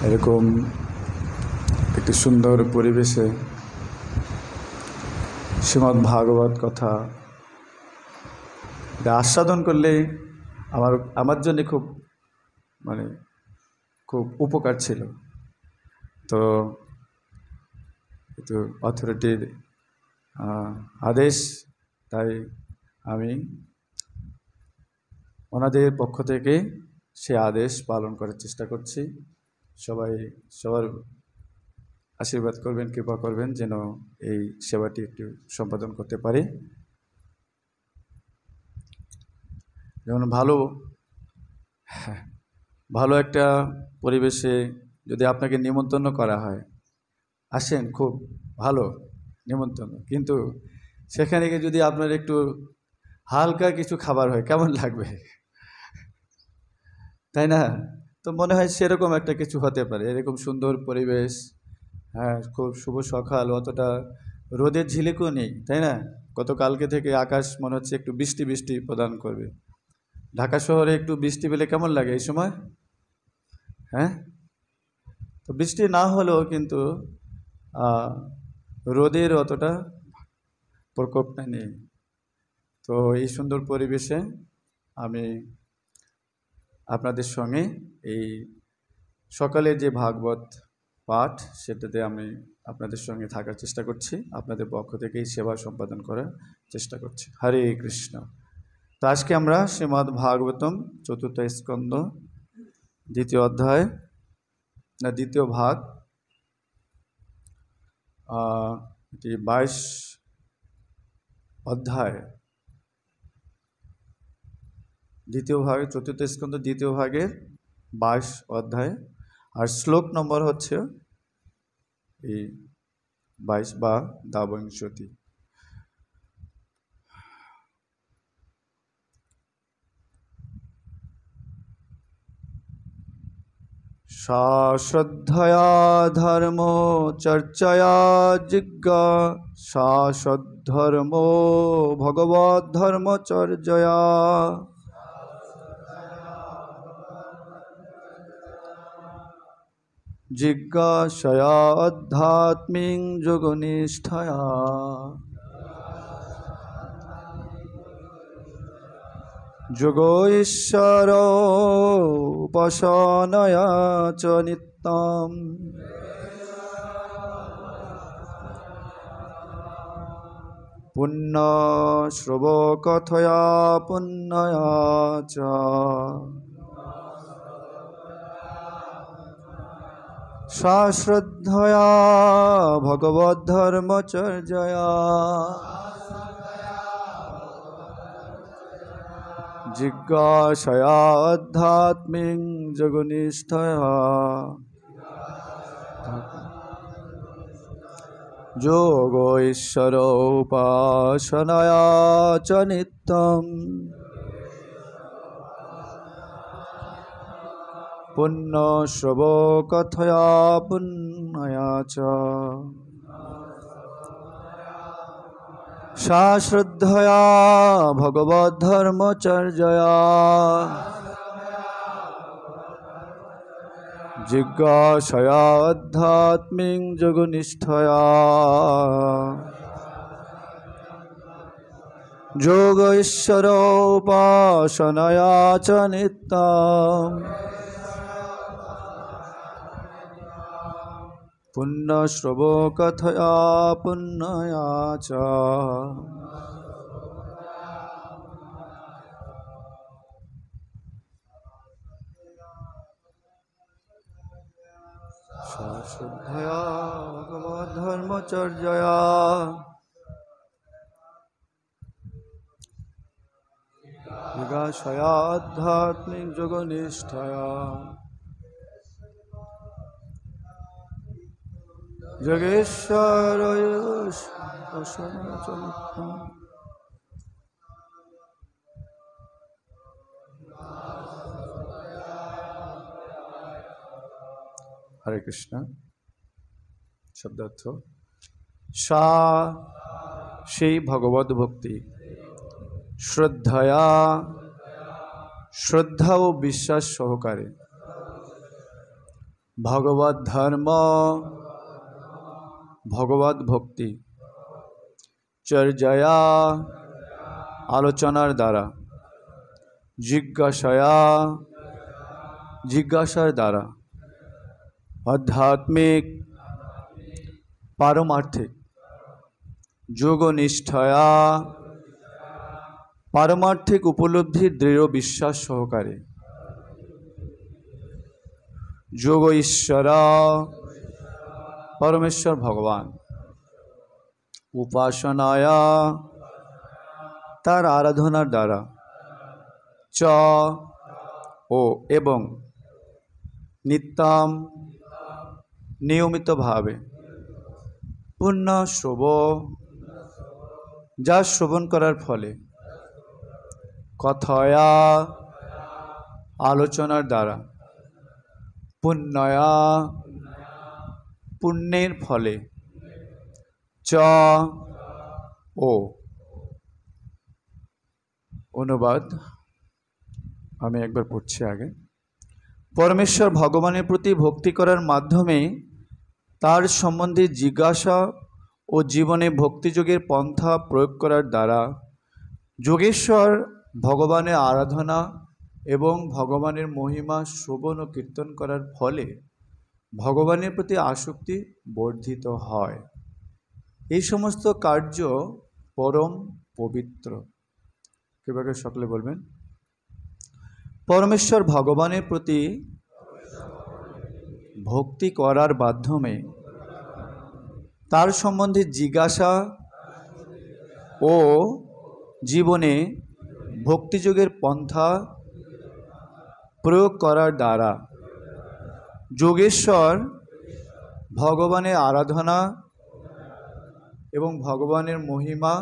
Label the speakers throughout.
Speaker 1: এরকম একটি সুন্দর পরিবেশে শ্রীমদ্ ভাগবত কথা আস্বাদন করলে আমার জন্য খুব উপকার ছিল। তো অথরিটির আদেশ, তাই আমি ওনাদের পক্ষ থেকে সে আদেশ পালন করার চেষ্টা করছি। সবার আশীর্বাদ করবেন, কৃপা করবেন যেন এই সেবাটি একটু সম্পাদন করতে পারি। যেমন ভালো একটা পরিবেশে যদি আপনাকে নিমন্ত্রণ করা হয়, আসেন, খুব ভালো নিমন্ত্রণ, কিন্তু সেখানে গিয়ে যদি আপনার একটু হালকা কিছু খাবার হয় কেমন লাগবে, তাই না? তো মনে হয় সেরকম একটা কিছু হতে পারে। এরকম সুন্দর পরিবেশ, খুব শুভ সকাল, অতটা রোদের ঝিলিকও নেই, তাই না? গতকালকে থেকে আকাশ মনে হচ্ছে একটু বৃষ্টি বৃষ্টি প্রদান করবে। ঢাকা শহরে একটু বৃষ্টি পেলে কেমন লাগে এই সময়? তো বৃষ্টি না হলেও কিন্তু রোদের অতটা প্রকোপটা নেই। তো এই সুন্দর পরিবেশে আমি আপনাদের সঙ্গে এই সকালে যে ভাগবত পাঠ, সেটাতে আমি আপনাদের সঙ্গে থাকার চেষ্টা করছি, আপনাদের পক্ষ থেকেই সেবা সম্পাদন করার চেষ্টা করছি। হরে কৃষ্ণ। তো আজকে আমরা শ্রীমদ্ ভাগবতম চতুর্থ স্কন্ধ দ্বিতীয় ভাগ, 22 অধ্যায়, দ্বিতীয় ভাগে, চতুর্থ স্কন্ধ দ্বিতীয় ভাগের 22 অধ্যায়, আর শ্লোক নম্বর হচ্ছে এই 22 বা দ্বাবিংশতি। सा श्रद्धया धर्म चर्चया जिज्ञा सा सद्धर्मो भगवद्धर्मचर्यया जिज्ञासया आध्यात्मिक योगनिष्ठया যোগো ঈশ্বর উপাসনায়া চ নিত্যম পুণ্য শ্রবকথয়া পুণ্যয়া চ সা শ্রদ্ধয়া ভগবদ্ধর্মচর্যয়া জিজ্ঞাসয়া আধ্যাত্মিক যোগনিষ্ঠয়া যোগো ঈশ্বর উপাসনায়া চ নিত্যম পুণ্য শ্রবকথয়া পুণ্যয়া চ সা শ্রদ্ধয়া ভগবদ্ধর্মচর্যয়া জিজ্ঞাসয়া আধ্যাত্মিক যোগনিষ্ঠয়া যোগ ঈশ্বর উপাসনায়া চ নিত্যম পুণ্য শ্রবকথয়া পুণ্যয়া চ শ্রদ্ধয়া ভগবদ্ধর্মচর্যয়া জিজ্ঞাসয়া আধ্যাত্মিক যোগনিষ্ঠয়া যোগেশ্বর হরে কৃষ্ণ। শব্দার্থ: সা সেই ভগবত ভক্তি, শ্রদ্ধয়া শ্রদ্ধা ও বিশ্বাস সহকারে, ভগবত ধর্ম ভগবত ভক্তি চর্যায়া আলোচনার দ্বারা জিজ্ঞাসার দ্বারা আধ্যাত্মিক পারমার্থিক যোগনিষ্ঠায়া পারমার্থিক উপলব্ধির দৃঢ় বিশ্বাস সহকারে যোগ ঈশ্বরা পরমেশ্বর ভগবান উপাসনায়া তার আরাধনার দ্বারা চ ও এবং নিত্যম নিয়মিতভাবে পুণ্য শ্রব যা শ্রবণ করার ফলে কথয়া আলোচনার দ্বারা পুণ্যয়া পুণ্যের ফলে চ ও অনুবাদ আমি একবার পড়ছি আগে। পরমেশ্বর ভগবানের প্রতি ভক্তি করার মাধ্যমে তার সম্বন্ধে জিজ্ঞাসা ও জীবনে ভক্তিযোগের পন্থা প্রয়োগ করার দ্বারা যোগেশ্বর ভগবানের আরাধনা এবং ভগবানের মহিমা শ্রবণ ও কীর্তন করার ফলে ভগবানের প্রতি আসক্তি বর্ধিত হয়। এই সমস্ত কার্য পরম পবিত্র। কীভাবে সকলে বলবেন? পরমেশ্বর ভগবানের প্রতি ভক্তি করার মাধ্যমে তার সম্বন্ধে জিজ্ঞাসা ও জীবনে ভক্তিযোগের পন্থা প্রয়োগ করার দ্বারা যোগেশ্বর ভগবানের আরাধনা এবং ভগবানের মহিমা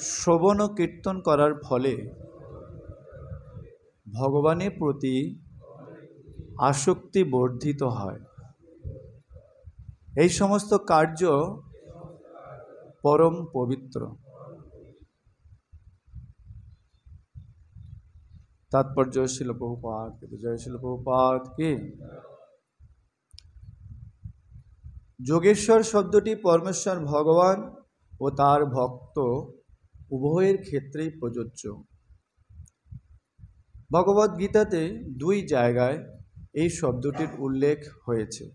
Speaker 1: শ্রবণ ও কীর্তন করার ফলে ভগবানের প্রতি আসক্তি বর্ধিত হয়। এই সমস্ত কার্য পরম পবিত্র। তাৎপর্য শিল প্রভুপাদ কি জয়, শিল প্রভুপাদ কি। যোগেশ্বর শব্দটি পরমেশ্বর ভগবান ও তার ভক্ত উভয়ের ক্ষেত্রেই প্রযোজ্য। ভগবদ্গীতাতে 2 জায়গায় এই শব্দটির উল্লেখ হয়েছে।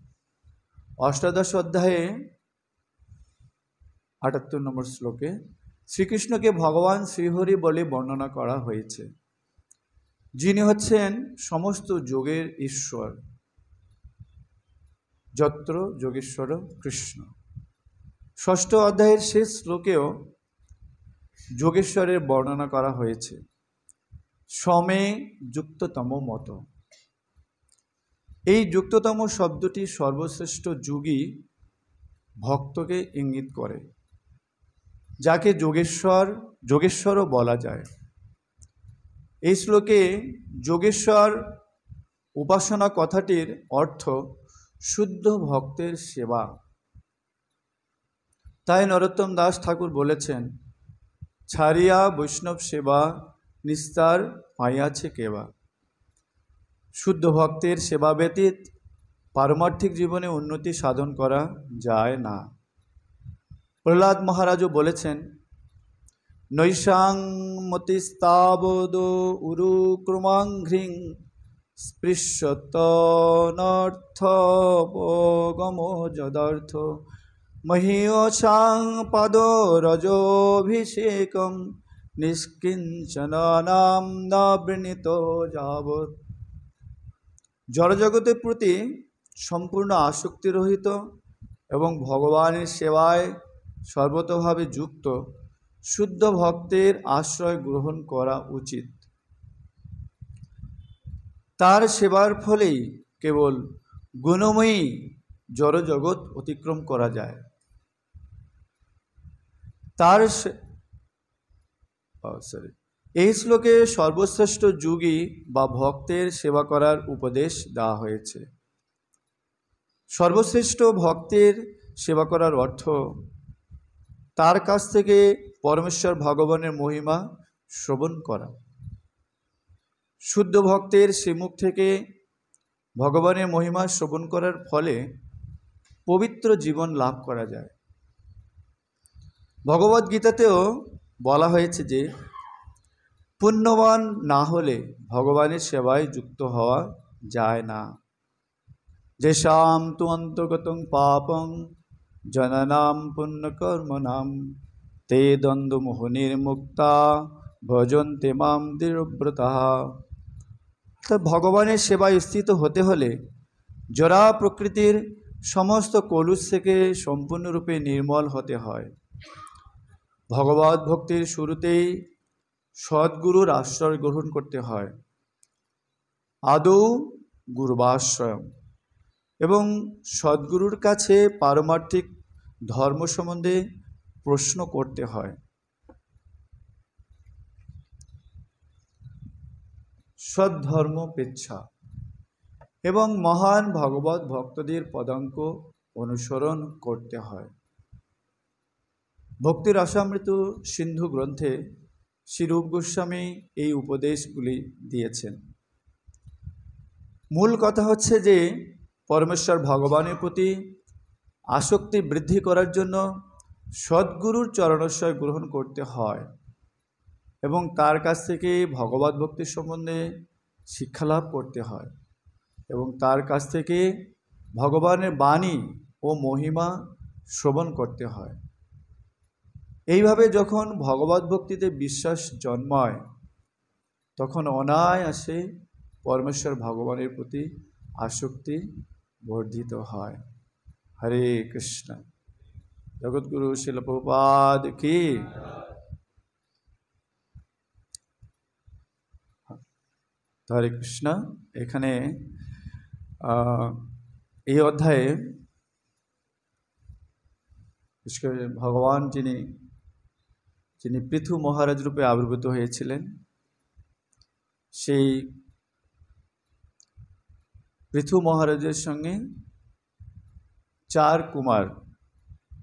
Speaker 1: অষ্টাদশ অধ্যায়ে 78 নম্বর শ্লোকে শ্রীকৃষ্ণকে ভগবান শ্রীহরি বলে বর্ণনা করা হয়েছে, যিনি হচ্ছেন সমস্ত যোগের ঈশ্বর। যত্র যোগেশ্বর কৃষ্ণ। ষষ্ঠ অধ্যায়ের শেষ শ্লোকেও যোগেশ্বরের বর্ণনা করা হয়েছে, সমে যুক্ততম মত। এই যুক্ততম শব্দটি সর্বশ্রেষ্ঠ যোগী ভক্তকে ইঙ্গিত করে, যাকে যোগেশ্বরও বলা যায়। এই শ্লোকে যোগেশ্বর উপাসনা কথাটির অর্থ শুদ্ধ ভক্তের সেবা। তাই নরোত্তম দাস ঠাকুর বলেছেন, ছাড়িয়া বৈষ্ণব সেবা নিস্তার পাইয়াছে কেবা। শুদ্ধ ভক্তের সেবা ব্যতীত পারমার্থিক জীবনে উন্নতি সাধন করা যায় না। প্রহ্লাদ মহারাজও বলেছেন, নৈশাং মতিস্তাবদ উরু ক্রমাঘ্রিং স্পৃশ্যতনর্থপগমো যদর্থ মহীয়সাং পদ রজোভিষেকম নিষ্কিঞ্চনানাম ন বৃণীত যাবৎ। জড়জগতের প্রতি সম্পূর্ণ আসক্তিরহিত এবং ভগবানের সেবায় সর্বতোভাবে যুক্ত শুদ্ধ ভক্তের আশ্রয় গ্রহণ করা উচিত। তার সেবার ফলেই কেবল গুণময়ী জড়জগৎ অতিক্রম করা যায়। এই শ্লোকে সর্বশ্রেষ্ঠ যোগী বা ভক্তের সেবা করার উপদেশ দেওয়া হয়েছে। সর্বশ্রেষ্ঠ ভক্তের সেবা করার অর্থ তার কাছ থেকে পরমেশ্বর ভগবানের মহিমা শ্রবণ করা। শুদ্ধ ভক্তের শ্রীমুখ থেকে ভগবানের মহিমা শ্রবণ করার ফলে পবিত্র জীবন লাভ করা যায়। ভগবদ্গীতাতেও বলা হয়েছে যে পুণ্যবান না হলে ভগবানের সেবায় যুক্ত হওয়া যায় না। যেষাম তু অন্তর্গতং পাপং জননাম পুণ্যকর্মণাম তে দ্বন্দ্ব মোহনির্মুক্তা ভজন্তে মাম দৃঢ়ব্রতঃ। অর্থাৎ ভগবানের সেবায় স্থিত হতে হলে জড়া প্রকৃতির সমস্ত কলুষ থেকে সম্পূর্ণরূপে নির্মল হতে হয়। ভগবত ভক্তির শুরুতেই সদ্গুরুর আশ্রয় গ্রহণ করতে হয়, আদৌ গুরুবাশ্রয়, এবং সদ্গুরুর কাছে পারমার্থিক ধর্ম সম্বন্ধে প্রশ্ন করতে হয়। সদ্ধর্ম পেচ্ছা এবং মহান ভগবত ভক্তদের পদাঙ্ক অনুসরণ করতে হয়। ভক্তির রসামৃত সিন্ধু গ্রন্থে শ্রী রূপ গোস্বামী এই উপদেশগুলি দিয়েছেন। মূল কথা হচ্ছে যে পরমেশ্বর ভগবানের প্রতি আসক্তি বৃদ্ধি করার জন্য সদ্গুরুর চরণাশ্রয় গ্রহণ করতে হয় এবং তার কাছ থেকে ভগবত ভক্তির সম্বন্ধে শিক্ষালাভ করতে হয় এবং তার কাছ থেকে ভগবানের বাণী ও মহিমা শ্রবণ করতে হয়। এইভাবে যখন ভগবত ভক্তিতে বিশ্বাস জন্মায় তখন অনায়াসে পরমেশ্বর ভগবানের প্রতি আসক্তি বর্ধিত হয়। হরে কৃষ্ণ। জগৎগুরু শিল প্রভুপাদ কি। হরে কৃষ্ণ। এখানে এই অধ্যায়ে ভগবান যিনি পৃথু মহারাজ রূপে আবির্ভূত হয়েছিলেন, সেই পৃথু মহারাজের সঙ্গে 4 কুমার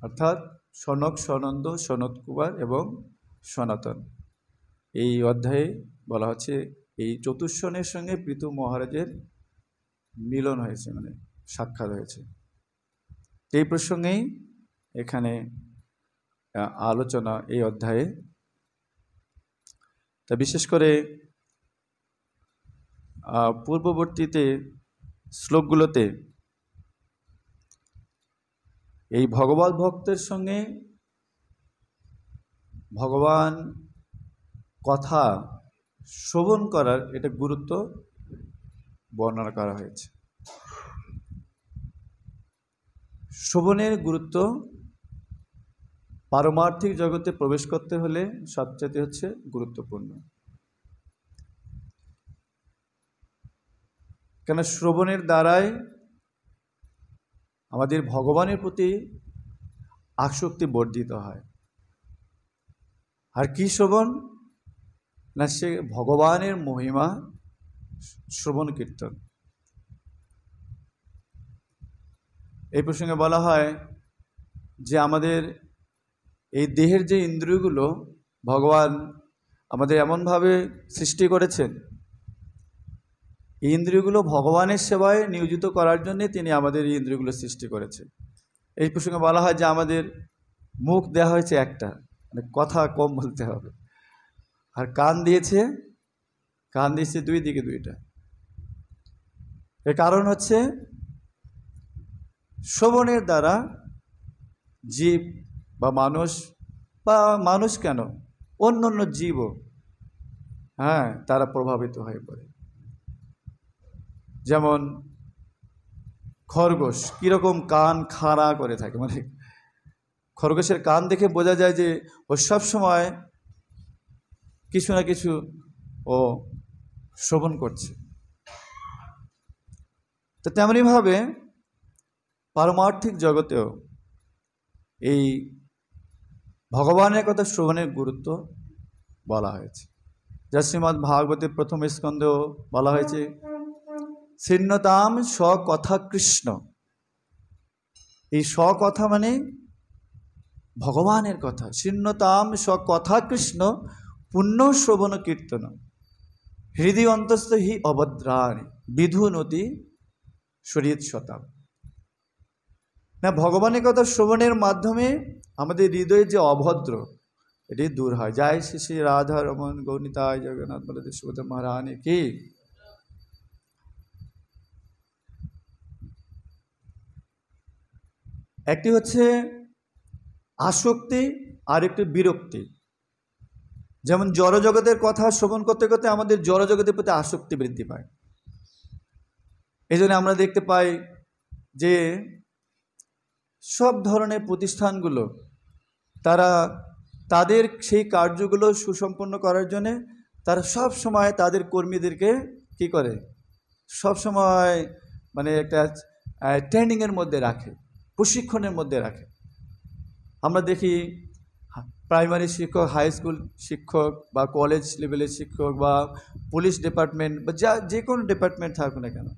Speaker 1: অর্থাৎ সনক, সনন্দ, সনত কুমার এবং সনাতন, এই অধ্যায়ে বলা হচ্ছে এই চতুষ্ষণের সঙ্গে পৃথু মহারাজের মিলন হয়েছে, মানে সাক্ষাৎ হয়েছে। এই প্রসঙ্গেই এখানে আলোচনা এই অধ্যায়ে। তা বিশেষ করে পূর্ববর্তীতে শ্লোকগুলোতে এই ভগবত ভক্তের সঙ্গে ভগবান কথা শ্রবণ করার এটা গুরুত্ব বর্ণনা করা হয়েছে। শ্রবণের গুরুত্ব পারমার্থিক জগতে প্রবেশ করতে হলে সবচেয়ে হচ্ছে গুরুত্বপূর্ণ। কেন শ্রবণের দ্বারাই আমাদের ভগবানের প্রতি আসক্তি বর্ধিত হয়। আর কি শ্রবণ না, সে ভগবানের মহিমা শ্রবণ কীর্তন। এই প্রসঙ্গে বলা হয় যে আমাদের এই দেহের যে ইন্দ্রিয়গুলো ভগবান আমাদের এমনভাবে সৃষ্টি করেছেন, এই ইন্দ্রিয়গুলো ভগবানের সেবায় নিয়োজিত করার জন্যে তিনি আমাদের এই ইন্দ্রিয়গুলো সৃষ্টি করেছেন। এই প্রসঙ্গে বলা হয় যে আমাদের মুখ দেওয়া হয়েছে একটা, মানে কথা কম বলতে হবে, আর কান দিয়েছে 2 দিকে 2টা। এর কারণ হচ্ছে শ্রবণের দ্বারা জীব বা মানুষ কেন অন্য জীবও তারা প্রভাবিত হয়ে পড়ে। যেমন খরগোশ কীরকম কান খাড়া করে থাকে, মানে খরগোশের কান দেখে বোঝা যায় যে ও সবসময় কিছু না কিছু ও শ্রবণ করছে। তো তেমনিভাবে পারমার্থিক জগতেও এই ভগবানের কথা শ্রবণের গুরুত্ব বলা হয়েছে। যা শ্রীমদ্ ভাগবতের প্রথম স্কন্ধেও বলা হয়েছে, শৃণ্যতাম স্বকথা কৃষ্ণ। এই স্বকথা মানে ভগবানের কথা। শৃণ্যতাম স্বকথা কৃষ্ণ পুণ্য শ্রবণ কীর্তন হৃদয় অন্তস্থ হি অভদ্রাণি বিধুনতি শরীয়ত শতাব না। ভগবানের কথা শ্রবণের মাধ্যমে আমাদের হৃদয়ে যে অভদ্র এটি দূর হয়। জয় শ্রী শ্রী রাধা রমন গৌনিতায় জগন্নাথ বলদেব সুভদ্রা মহারানী কি। একটি হচ্ছে আসক্তি আর একটি বিরক্তি। যেমন জড়জগতের কথা শ্রবণ করতে করতে আমাদের জড়জগতের প্রতি আসক্তি বৃদ্ধি পায়। এই জন্য আমরা দেখতে পাই যে সব ধরনের প্রতিষ্ঠানগুলো তারা তাদের সেই কার্যগুলো সুসম্পন্ন করার জন্যে তারা সব সময় তাদের কর্মীদেরকে কি করে, সব সময় মানে একটা ট্রেনিংয়ের মধ্যে রাখে, প্রশিক্ষণের মধ্যে রাখে। আমরা দেখি প্রাইমারি শিক্ষক, হাই স্কুল শিক্ষক বা কলেজ লেভেলের শিক্ষক বা পুলিশ ডিপার্টমেন্ট বা যে কোনো ডিপার্টমেন্ট থাকুক না কেন,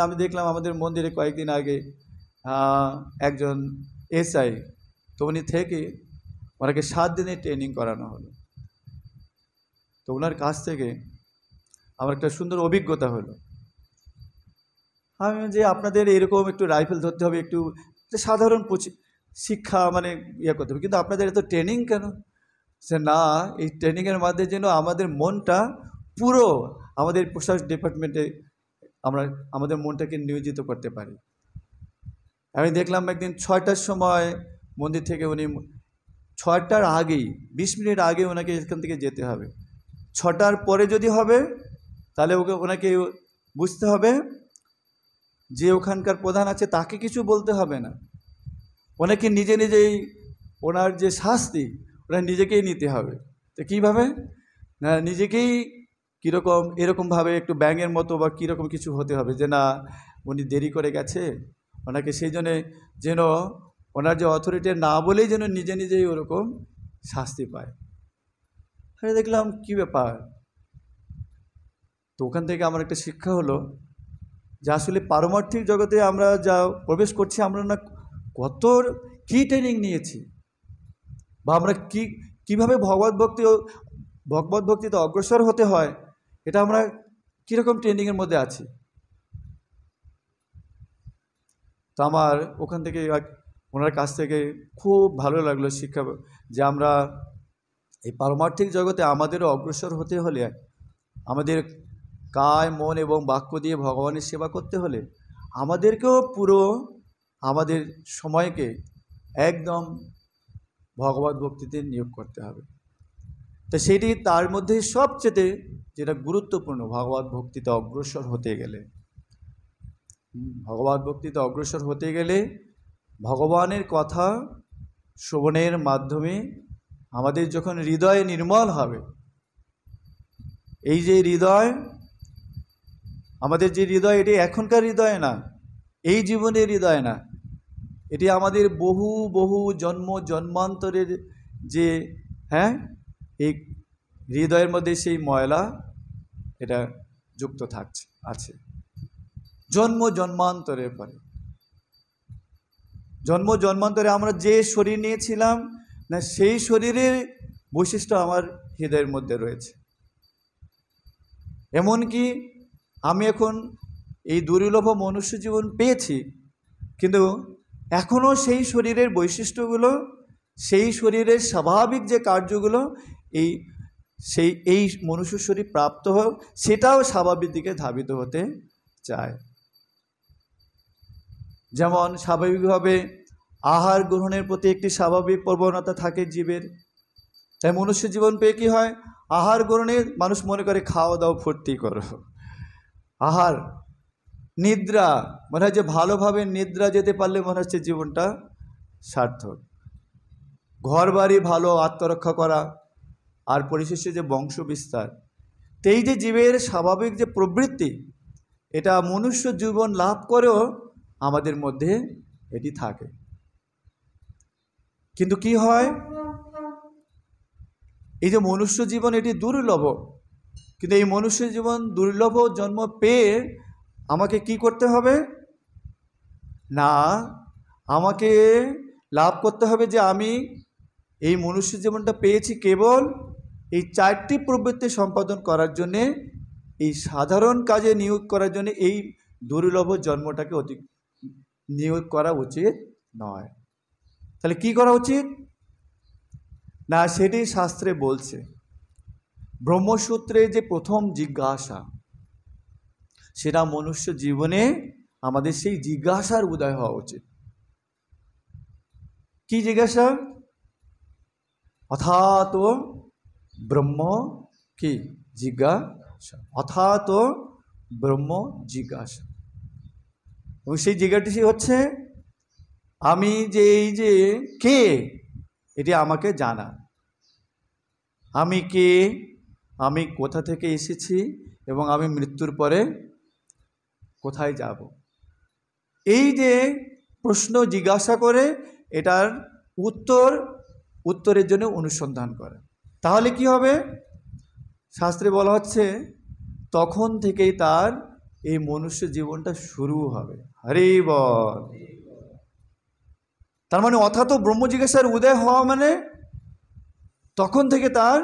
Speaker 1: আমি দেখলাম আমাদের মন্দিরে কয়েকদিন আগে একজন এসআই, তো উনি থেকে ওনাকে 7 দিনের ট্রেনিং করানো হলো। তো ওনার কাছ থেকে আমার একটা সুন্দর অভিজ্ঞতা হলো। আমি যে আপনাদের এরকম একটু রাইফেল ধরতে হবে, একটু সাধারণ শিক্ষা মানে করতে হবে, কিন্তু আপনাদের এত ট্রেনিং কেন? সে না, এই ট্রেনিংয়ের মাধ্যমে যেন আমাদের মনটা পুরো আমাদের প্রশাসন ডিপার্টমেন্টে আমরা আমাদের মনটাকে নিয়োজিত করতে পারি। আমি দেখলাম একদিন 6টার সময় মন্দির থেকে উনি 6টার আগেই 20 মিনিট আগে ওনাকে এখান থেকে যেতে হবে। 6টার পরে যদি হবে তাহলে ওনাকে বুঝতে হবে যে ওখানকার প্রধান আছে তাকে কিছু বলতে হবে না, ওনাকে নিজেই ওনার যে শাস্তি ওরা নিজেকেই নিতে হবে। তো কীভাবে না, নিজেকেই কীরকম এরকমভাবে একটু ব্যাঙের মতো বা কীরকম কিছু হতে হবে যে না উনি দেরি করে গেছে, ওনাকে সেই জন্যে যেন ওনার যে অথরিটি না বলেই যেন নিজেই ওরকম শাস্তি পায়। আমি দেখলাম কি ব্যাপার। তো ওখান থেকে আমার একটা শিক্ষা হলো যে আসলে পারমার্থিক জগতে আমরা যা প্রবেশ করছি আমরা না কত কী ট্রেনিং নিয়েছি, বা আমরা কীভাবে ভগবত ভক্তিতে অগ্রসর হতে হয় এটা আমরা কীরকম ট্রেনিংয়ের মধ্যে আছি। তো আমার ওখান থেকে ওনার কাছ থেকে খুব ভালো লাগলো শিক্ষা, যে আমরা এই পারমার্থিক জগতে আমাদেরও অগ্রসর হতে হলে আমাদের কায় মন এবং বাক্য দিয়ে ভগবানের সেবা করতে হলে আমাদেরকেও পুরো আমাদের সময়কে একদম ভগবত ভক্তিতে নিয়োগ করতে হবে। তো সেটি তার মধ্যে সবচেয়ে যেটা গুরুত্বপূর্ণ, ভগবত ভক্তিতে অগ্রসর হতে গেলে ভগবানের কথা শ্রবণের মাধ্যমে আমাদের যখন হৃদয় নির্মল হবে, এই যে হৃদয় আমাদের যে হৃদয়, এটি এখনকার হৃদয় না, এই জীবনের হৃদয় না, এটি আমাদের বহু বহু জন্মান্তরের যে এই হৃদয়ের মধ্যে সেই ময়লা এটা যুক্ত আছে জন্মান্তরের পরে। জন্মান্তরে আমরা যে শরীর নিয়েছিলাম না, সেই শরীরের বৈশিষ্ট্য আমার হৃদয়ের মধ্যে রয়েছে। এমনকি আমি এখন এই দুর্লভ মনুষ্য জীবন পেয়েছি, কিন্তু এখনও সেই শরীরের বৈশিষ্ট্যগুলো, সেই শরীরের স্বাভাবিক যে কার্যগুলো এই মনুষ্য শরীর প্রাপ্ত হোক সেটাও স্বাভাবিক দিকে ধাবিত হতে চায়। যেমন স্বাভাবিকভাবে আহার গ্রহণের প্রতি একটি স্বাভাবিক প্রবণতা থাকে জীবের, তাই মনুষ্য জীবন পেয়ে কী হয়, আহার গ্রহণে মানুষ মনে করে খাওয়া দাওয়া ফুর্তি করো, আহার নিদ্রা মনে হয় যে ভালোভাবে নিদ্রা যেতে পারলে মনে হচ্ছে জীবনটা সার্থক, ঘর বাড়ি ভালো, আত্মরক্ষা করা, আর পরিশেষে যে বংশ বিস্তার। তো এই যে জীবের স্বাভাবিক যে প্রবৃত্তি, এটা মনুষ্য জীবন লাভ করেও আমাদের মধ্যে এটি থাকে। কিন্তু কি হয়, এই যে মনুষ্য জীবন এটি দুর্লভ, কিন্তু এই মনুষ্য জীবন দুর্লভ জন্ম পেয়ে আমাকে কি করতে হবে না, আমাকে লাভ করতে হবে যে আমি এই মনুষ্য জীবনটা পেয়েছি কেবল এই 4টি প্রবৃত্তি সম্পাদন করার জন্যে, এই সাধারণ কাজে নিয়োগ করার জন্যে, এই দুর্লভ জন্মটাকে অতি নিয়োগ করা উচিত নয়। তাহলে কি করা উচিত না, সেটি শাস্ত্রে বলছে। ব্রহ্মসূত্রে যে প্রথম জিজ্ঞাসা, সেটা মনুষ্য জীবনে আমাদের সেই জিজ্ঞাসার উদয় হওয়া উচিত। কি জিজ্ঞাসা? অথাত ব্রহ্ম কি জিজ্ঞাসা, অথাত ব্রহ্ম জিজ্ঞাসা। এবং সেই জিজ্ঞাসাটি হচ্ছে আমি যে এই যে কে, এটি আমাকে জানা। আমি কে, আমি কোথা থেকে এসেছি এবং আমি মৃত্যুর পরে কোথায় যাব। এই যে প্রশ্ন জিজ্ঞাসা করে এটার উত্তরের জন্য অনুসন্ধান করে। তাহলে কি হবে? শাস্ত্রে বলা হচ্ছে তখন থেকেই তার এই মনুষ্য জীবনটা শুরু হবে। হরি বল। তার মানে অর্থাৎ ব্রহ্ম জিজ্ঞাসার উদয় হওয়া মানে তখন থেকে তার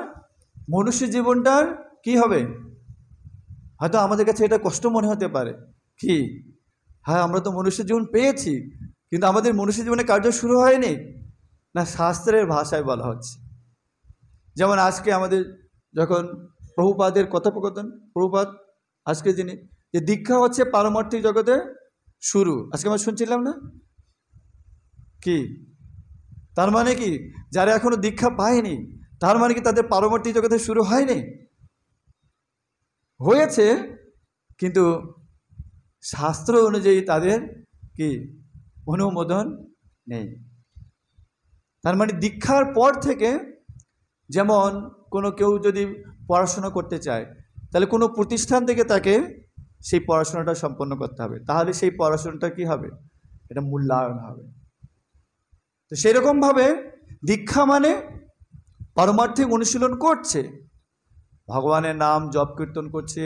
Speaker 1: মনুষ্য জীবনটার কি হবে। হয়তো আমাদের কাছে এটা কষ্ট মনে হতে পারে, কি হ্যাঁ আমরা তো মনুষ্য জীবন পেয়েছি, কিন্তু আমাদের মনুষ্য জীবনে কার্য শুরু হয়নি। না, শাস্ত্রের ভাষায় বলা হচ্ছে। যেমন আজকে আমাদের যখন প্রভুপাদের কথোপকথন, প্রভুপাদ আজকে যিনি যে দীক্ষা হচ্ছে পারমার্থিক জগতে শুরু, আজকে আমরা শুনছিলাম না কি? তার মানে কি যারা এখনো দীক্ষা পায়নি তার মানে কি তাদের পারমার্থিক জগতে শুরু হয়নি? হয়েছে, কিন্তু শাস্ত্র অনুযায়ী তাদের কি অনুমোদন নেই। তার মানে দীক্ষার পর থেকে, যেমন কোনো কেউ যদি পড়াশোনা করতে চায় তাহলে কোনো প্রতিষ্ঠান থেকে তাকে সেই পড়াশোনাটা সম্পন্ন করতে হবে, তাহলে সেই পড়াশোনাটা কি হবে, এটা মূল্যায়ন হবে। তো সেরকমভাবে দীক্ষা মানে পারমার্থিক অনুশীলন করছে, ভগবানের নাম জপ কীর্তন করছে,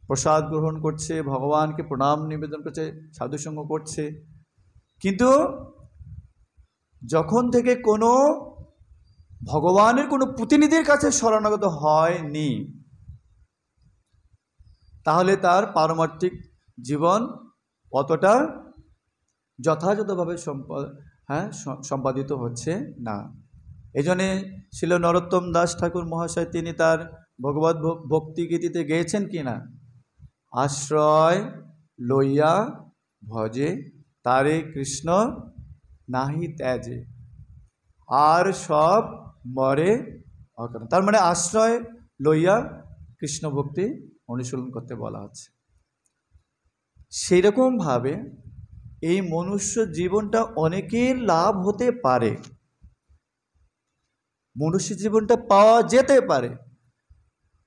Speaker 1: প্রসাদ গ্রহণ করছে, ভগবানকে প্রণাম নিবেদন করছে, সাধুসঙ্গ করছে, কিন্তু যখন থেকে কোনো ভগবানের কোনো প্রতিনিধির কাছে শরণাগত হয়নি তাহলে তার পারমার্থিক জীবন অতটা যথাযথভাবে সম্পাদিত হচ্ছে না। এই জন্যে শিল নরোত্তম দাস ঠাকুর মহাশয় তিনি তার ভগবত ভক্তি গীতিতে গেয়েছেন কি না, আশ্রয় লইয়া ভজে তারে কৃষ্ণ নাহি ত্যাজে আর সব মরে অকারণ। তার মানে আশ্রয় লইয়া কৃষ্ণ ভক্তি অনুশীলন করতে বলা হচ্ছে। সেরকমভাবে এই মনুষ্য জীবনটা অনেকের লাভ হতে পারে, মনুষ্য জীবনটা পাওয়া যেতে পারে,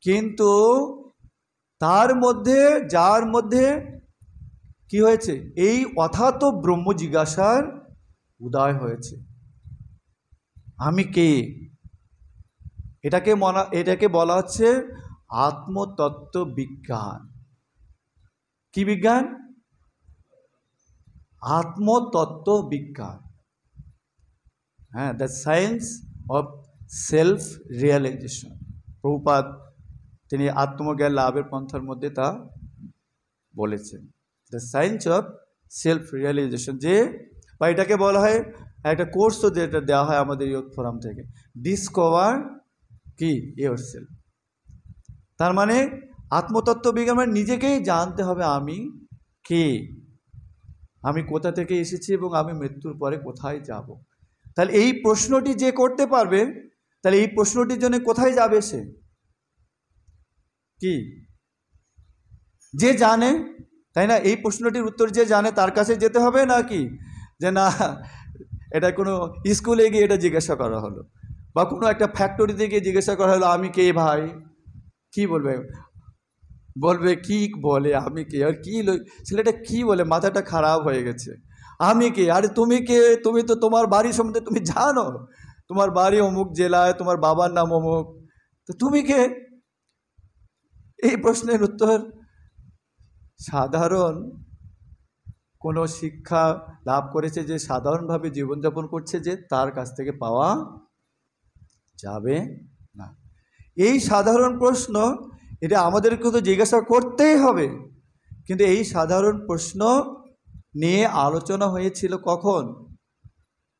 Speaker 1: কিন্তু তার মধ্যে যার মধ্যে কি হয়েছে, এই অথাত ব্রহ্ম জিজ্ঞাসার উদয় হয়েছে। আমি কে, এটাকে বলা হচ্ছে আত্মতত্ত্ব বিজ্ঞান। কি বিজ্ঞান? আত্মতত্ত্ব বিজ্ঞান। হ্যাঁ, the science of self realisation. Prabhupada তিনি আত্মজ্ঞান লাভের পন্থার মধ্যে তা বলেছেন, the science of self realisation. যে বা এটাকে বলা হয় একটা কোর্সও যেটা দেওয়া হয় আমাদের ইয়ুথ ফোরাম থেকে, ডিসকভার কি ইয়োরসেলফ। তার মানে আত্মতত্ত্ব বিজ্ঞান মানে নিজেকেই জানতে হবে আমি কে, আমি কোথা থেকে এসেছি এবং আমি মৃত্যুর পরে কোথায় যাব। তাহলে এই প্রশ্নটি যে করতে পারবে, তাহলে এই প্রশ্নটির জন্য কোথায় যাবে সে? কি যে জানে, তাই না? এই প্রশ্নটির উত্তর যে জানে তার কাছে যেতে হবে, না কি যে না এটা কোনো স্কুলে গিয়ে এটা জিজ্ঞাসা করা হলো বা কোনো একটা ফ্যাক্টরিতে গিয়ে জিজ্ঞাসা করা হলো আমি কে ভাই, কি বলবে, কি বলে আমি কে, আর কি ছেলেটা কি বলে, মাথাটা খারাপ হয়ে গেছে। আমি কে? আরে তুমি কে? তুমি তো তোমার বাড়ি সম্বন্ধে তুমি জানো, তোমার বাড়ি অমুক জেলায়, তোমার বাবার নাম অমুক, তো তুমি কে? এই প্রশ্নের উত্তর সাধারণ কোনো শিক্ষা লাভ করেছে যে সাধারণভাবে জীবনযাপন করছে যে তার কাছ থেকে পাওয়া যাবে না। এই সাধারণ প্রশ্ন এটা আমাদেরকে তো জিজ্ঞাসা করতেই হবে, কিন্তু এই সাধারণ প্রশ্ন নিয়ে আলোচনা হয়েছিল কখন?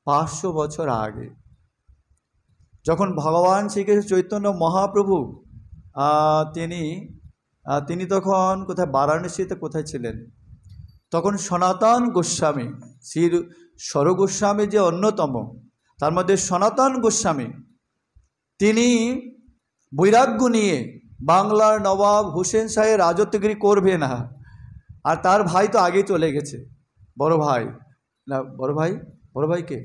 Speaker 1: 500 বছর আগে, যখন ভগবান শ্রীকৃষ্ণ চৈতন্য মহাপ্রভু তিনি তখন কোথায়, বারাণসীতে কোথায় ছিলেন? তখন সনাতন গোস্বামী, শ্রী স্বর গোস্বামী যে অন্যতম, তার মধ্যে সনাতন গোস্বামী, তিনি বৈরাগ্য নিয়ে বাংলার নবাব হুসেন শাহের রাজত্বগিরি করবে না। আর তার ভাই তো আগেই চলে গেছে, বড় ভাই, না বড় ভাইকে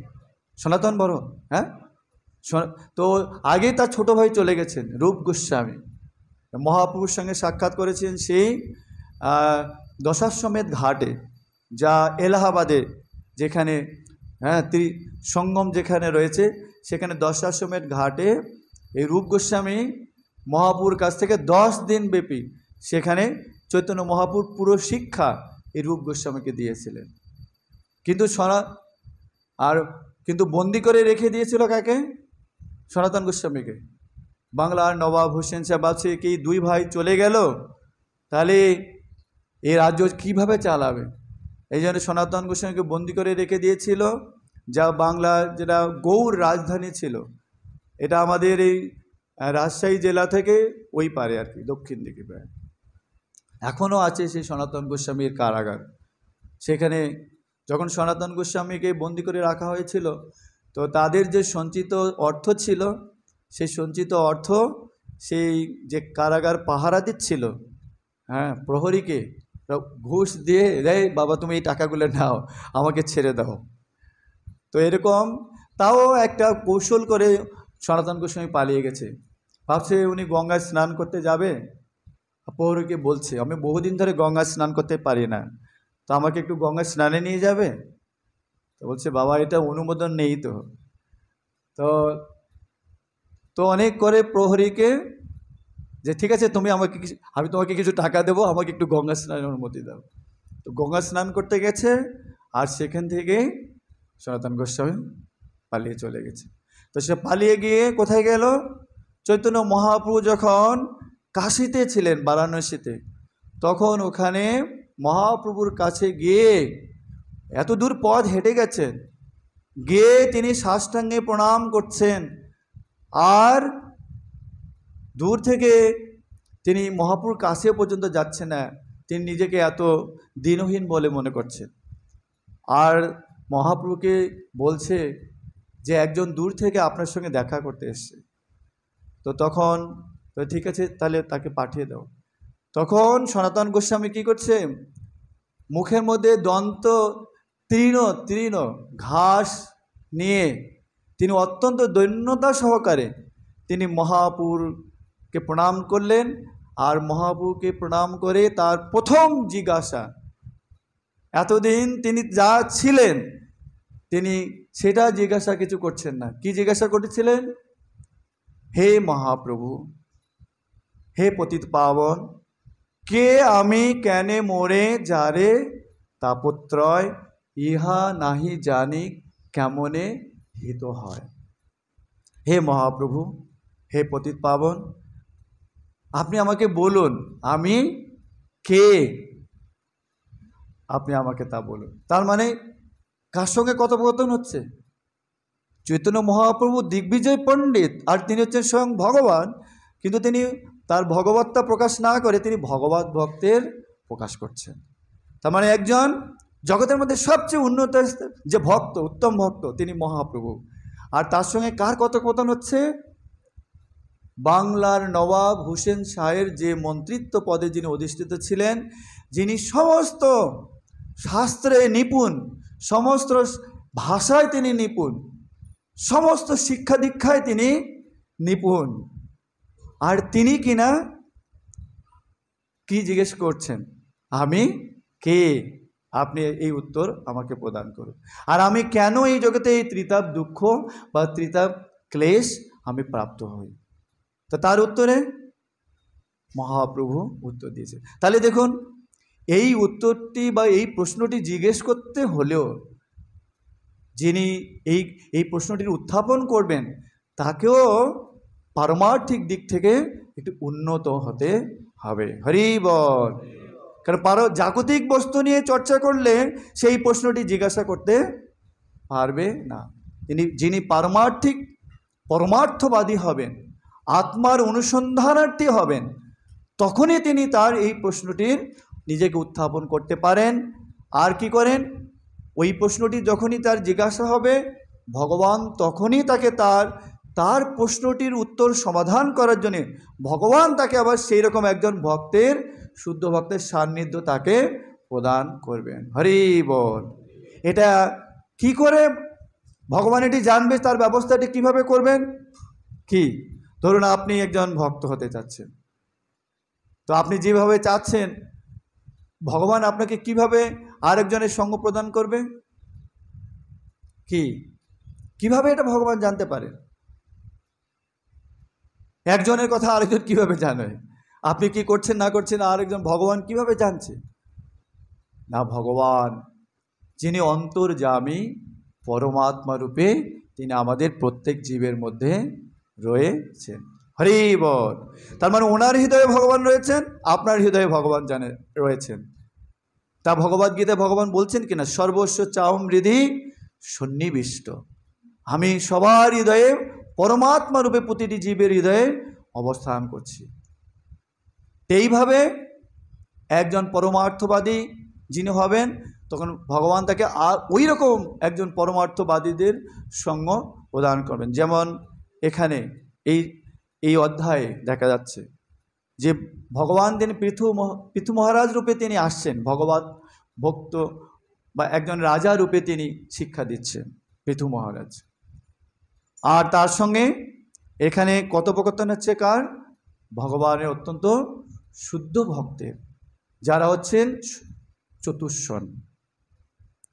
Speaker 1: সনাতন বড়, হ্যাঁ, তো আগে তার ছোট ভাই চলে গেছেন রূপ গোস্বামী, মহাপ্রভুর সঙ্গে সাক্ষাৎ করেছেন সেই দশাশ্বমেধ ঘাটে, যা এলাহাবাদে, যেখানে সঙ্গম যেখানে রয়েছে, সেখানে দশাশ্বমেধ ঘাটে এই রূপ গোস্বামী মহাপুর কাছ থেকে 10 দিন ব্যাপী সেখানে চৈতন্য মহাপুর পুরো শিক্ষা এই রূপ গোস্বামীকে দিয়েছিলেন। কিন্তু বন্দি করে রেখে দিয়েছিল কাকে? সনাতন গোস্বামীকে। বাংলার নবাব হুসেন শাহ ভাবছে কি 2 ভাই চলে গেল, তাহলে এই রাজ্য কীভাবে চালাবে? এই জন্য সনাতন গোস্বামীকে বন্দি করে রেখে দিয়েছিল, যা বাংলার যেটা গৌড় রাজধানী ছিল, এটা আমাদের এই রাজশাহী জেলা থেকে ওই পারে আর কি, দক্ষিণ দিকে প্রায় এখনও আছে সেই সনাতন গোস্বামীর কারাগার। সেখানে যখন সনাতন গোস্বামীকে বন্দি করে রাখা হয়েছিল, তো তাদের যে সঞ্চিত অর্থ ছিল, সেই সঞ্চিত অর্থ সেই যে কারাগার পাহারা দিচ্ছিল, হ্যাঁ, প্রহরীকে ঘুষ দিয়ে দেয়, বাবা তুমি এই টাকাগুলো নাও, আমাকে ছেড়ে দাও। তো এরকম তাও একটা কৌশল করে সনাতন গোস্বামী পালিয়ে গেছে। ভাবছে উনি গঙ্গায় স্নান করতে যাবে, প্রহরীকে বলছে আমি বহুদিন ধরে গঙ্গায় স্নান করতে পারি না, তো আমাকে একটু গঙ্গায় স্নানে নিয়ে যাবে? তো বলছে বাবা এটা অনুমোদন নেই। তো অনেক করে প্রহরীকে যে ঠিক আছে আমি তোমাকে কিছু টাকা দেবো, আমাকে একটু গঙ্গা স্নানের অনুমতি দাও। তো গঙ্গা স্নান করতে গেছে, আর সেখান থেকে সনাতন গোস্বামী পালিয়ে চলে গেছে। তো সে পালিয়ে গিয়ে কোথায় গেল? চৈতন্য মহাপ্রভু যখন কাশীতে ছিলেন, বারাণসীতে, তখন ওখানে মহাপ্রভুর কাছে গিয়ে এত দূর পথ হেঁটে গেছেন, গিয়ে তিনি সাষ্টাঙ্গে প্রণাম করছেন, আর দূর থেকে তিনি মহাপ্রভুর কাছে পর্যন্ত যাচ্ছেন না, তিনি নিজেকে এত দীনহীন বলে মনে করছেন। আর মহাপ্রভুকে বলছে যে একজন দূর থেকে আপনার সঙ্গে দেখা করতে এসছে। তো তখন তো ঠিক আছে, তাহলে তাকে পাঠিয়ে দাও। তখন সনাতন গোস্বামী কী করছে? মুখের মধ্যে দন্ত তৃণ ঘাস নিয়ে তিনি অত্যন্ত দৈন্যতা সহকারে তিনি মহাপুরকে প্রণাম করলেন। আর মহাপুরকে প্রণাম করে তার প্রথম জিজ্ঞাসা, এতদিন তিনি যা ছিলেন তিনি সেটা জিজ্ঞাসা কিছু করছেন না। কি জিজ্ঞাসা করেছিলেন? হে মহাপ্রভু, হে পতিত পাবন, কে আমি কেনে মোরে যারে তাপত্রয় ইহা নাহি জানি কেমনে হিত হয়। হে মহাপ্রভু, হে পতিত পাবন, আপনি আমাকে বলুন আমি কে, আপনি আমাকে তা বলুন। তার মানে কার সঙ্গে কথোপকথন হচ্ছে? চৈতন্য মহাপ্রভু দিগ্বিজয় পণ্ডিত, আর তিনি হচ্ছেন স্বয়ং ভগবান, কিন্তু তিনি তার ভগবত্তা প্রকাশ না করে তিনি ভগবত ভক্তের প্রকাশ করছেন। তার মানে একজন জগতের মধ্যে সবচেয়ে উন্নত যে ভক্ত, উত্তম ভক্ত, তিনি মহাপ্রভু। আর তার সঙ্গে কার কথোপকথন হচ্ছে? বাংলার নবাব হুসেন শাহের যে মন্ত্রিত্ব পদে যিনি অধিষ্ঠিত ছিলেন, যিনি সমস্ত শাস্ত্রে নিপুণ, সমস্ত ভাষায় তিনি নিপুণ, সমস্ত শিক্ষা দীক্ষায় তিনি নিপুণ, আর তিনি কিনা কি জিজ্ঞেস করছেন? আমি কে, আপনি এই উত্তর আমাকে প্রদান করুন। আর আমি কেন এই জগতে এই ত্রিতাপ দুঃখ বা ত্রিতাপ ক্লেশ আমি প্রাপ্ত হই? তো তার উত্তরে মহাপ্রভু উত্তর দিয়েছে। তাহলে দেখুন, এই উত্তরটি বা এই প্রশ্নটি জিজ্ঞেস করতে হলেও যিনি এই প্রশ্নটির উত্থাপন করবেন তাকেও পারমার্থিক দিক থেকে একটু উন্নত হতে হবে। হরি বল। কারণ জাগতিক বস্তু নিয়ে চর্চা করলে সেই প্রশ্নটি জিজ্ঞাসা করতে পারবে না। যিনি পরমার্থবাদী হবেন, আত্মার অনুসন্ধানার্থী হবেন, তখনই তিনি তার এই প্রশ্নটির নিজেকে উত্থাপন করতে পারেন। আর কি করেন? ওই প্রশ্নটি যখনই তার জিজ্ঞাসা হবে, ভগবান তখনই তাকে তার প্রশ্নটির উত্তর সমাধান করার জন্যে ভগবান তাকে আবার সেই রকম একজন শুদ্ধ ভক্তের সান্নিধ্য তাকে প্রদান করবেন। হরি বল। এটা কি করে ভগবান এটি জানবে? তার ব্যবস্থাটি কিভাবে করবেন? কি, ধরুন আপনি একজন ভক্ত হতে চাচ্ছেন, তো আপনি যেভাবে চাচ্ছেন, ভগবান আপনাকে কিভাবে আরেকজনের সঙ্গ প্রদান করবে? কিভাবে এটা ভগবান জানতে পারেন? একজনের কথা আরেকজন কিভাবে জানে? আপনি কি করছেন না করছেন আরেকজন ভগবান কিভাবে জানছে? না, ভগবান যিনি অন্তর্যামী পরমাত্মা রূপে, তিনি আমাদের প্রত্যেক জীবের মধ্যে রয়েছেন। হরি বল। তার মানে ওনার হৃদয়ে ভগবান রয়েছেন, আপনার হৃদয়ে ভগবান রয়েছেন। তা ভগবদ্গীতায় ভগবান বলছেন কিনা, সর্বস্ব চাহম হৃদি সন্নিবিষ্ট। আমি সবার হৃদয়ে পরমাত্মা রূপে প্রতিটি জীবের হৃদয়ে অবস্থান করছি। এইভাবে একজন পরমার্থবাদী যিনি হবেন, তখন ভগবান তাকে ওই রকম একজন পরমার্থবাদীদের সঙ্গ প্রদান করবেন। যেমন এখানে এই অধ্যায়ে দেখা যাচ্ছে যে ভগবান তিনি পৃথু মহারাজ রূপে তিনি আসছেন, ভগবত ভক্ত বা একজন রাজা রূপে তিনি শিক্ষা দিচ্ছেন পৃথু মহারাজ। আর তার সঙ্গে এখানে কথোপকথন হচ্ছে কার? ভগবানের অত্যন্ত শুদ্ধ ভক্তের, যারা হচ্ছেন চতুষ্ষণ।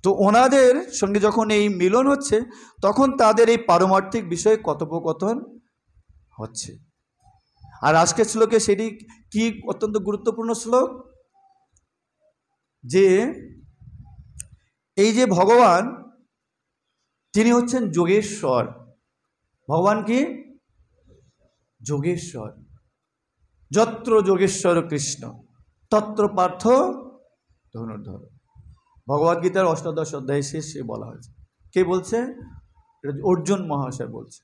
Speaker 1: তো ওনাদের সঙ্গে যখন এই মিলন হচ্ছে, তখন তাদের এই পারমার্থিক বিষয়ে কথোপকথন হচ্ছে। আর আজকের শ্লোকে সেটি কি অত্যন্ত গুরুত্বপূর্ণ শ্লোক, যে এই যে ভগবান তিনি হচ্ছেন যোগেশ্বর। ভগবান কি? যোগেশ্বর। যত্র যোগেশ্বর কৃষ্ণ তত্র পার্থ ধনুর্ধর। ভগবদ্গীতার অষ্টাদশ অধ্যায় শেষে বলা হয়েছে। কে বলছে? অর্জুন মহাশয় বলছে,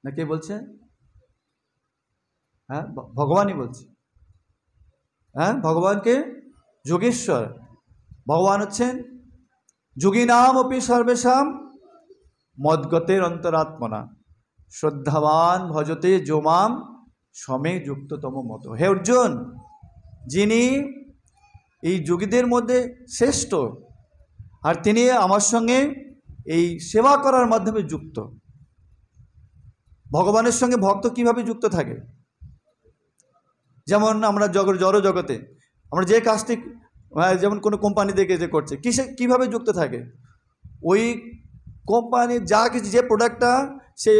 Speaker 1: না কে বলছে? হ্যাঁ, ভগবানই বলছে। হ্যাঁ, ভগবানকে যোগেশ্বর। ভগবান হচ্ছেন যোগিনাম অপি সর্বেশাম মদ্গতের অন্তরাত্মনা শ্রদ্ধাবান ভজতে যোমাম সমে যুক্ততম মত। হে অর্জুন, যিনি এই যোগীদের মধ্যে শ্রেষ্ঠ, আর তিনি আমার সঙ্গে এই সেবা করার মাধ্যমে যুক্ত। ভগবানের সঙ্গে ভক্ত কিভাবে যুক্ত থাকে? যেমন আমরা জড় জগতে আমরা যে কাজটি, যেমন কোনো কোম্পানি দেখে যে করছে, কিভাবে যুক্ত থাকে? ওই কোম্পানির যা কিছু, যে প্রোডাক্টটা সে